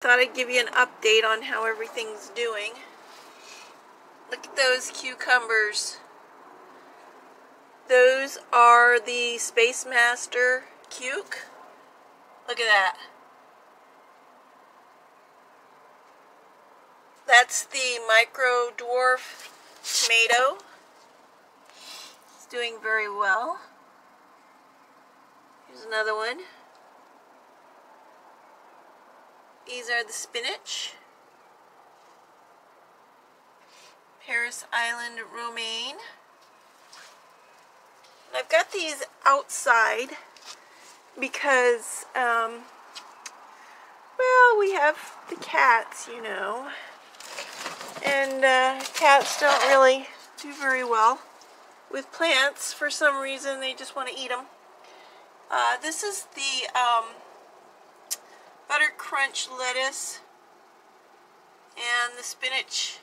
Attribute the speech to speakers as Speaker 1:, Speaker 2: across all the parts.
Speaker 1: Thought I'd give you an update on how everything's doing. Look at those cucumbers. Those are the Space Master cuke. Look at that. That's the Micro Dwarf tomato. It's doing very well. Here's another one. These are the spinach. Paris Island romaine. And I've got these outside because, well, we have the cats, you know. And cats don't really do very well with plants. For some reason, they just want to eat them. This is the Butter Crunch lettuce and the spinach.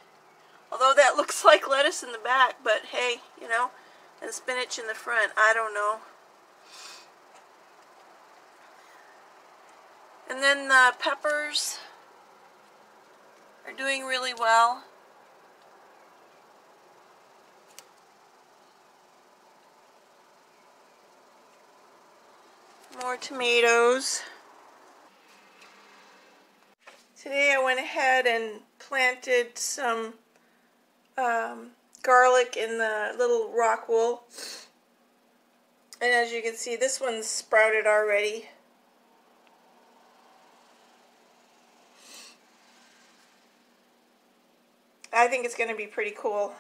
Speaker 1: Although that looks like lettuce in the back, but hey, you know, and spinach in the front, I don't know. And then the peppers are doing really well. More tomatoes. Today I went ahead and planted some garlic in the little rock wool. And as you can see, this one's sprouted already. I think it's going to be pretty cool.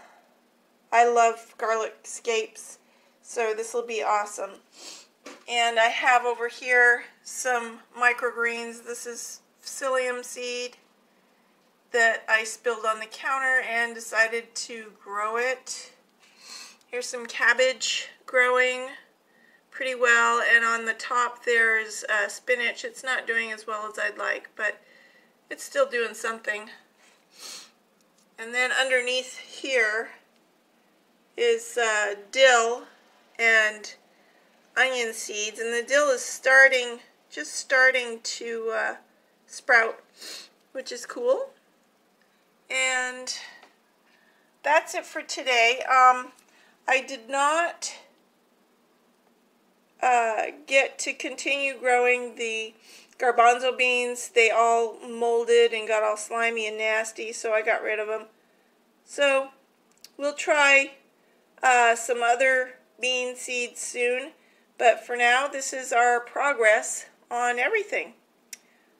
Speaker 1: I love garlic scapes, so this will be awesome. And I have over here some microgreens. This is psyllium seed that I spilled on the counter and decided to grow it. Here's some cabbage growing pretty well, and on the top there's spinach. It's not doing as well as I'd like, but it's still doing something. And then underneath here is dill and onion seeds, and the dill is just starting to sprout, which is cool. And that's it for today. I did not get to continue growing the garbanzo beans. They all molded and got all slimy and nasty, so I got rid of them. So we'll try some other bean seeds soon, but for now this is our progress on everything.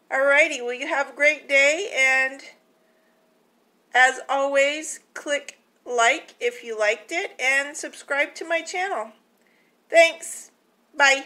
Speaker 1: Alrighty, well, you have a great day, and as always, click like if you liked it and subscribe to my channel. Thanks. Bye.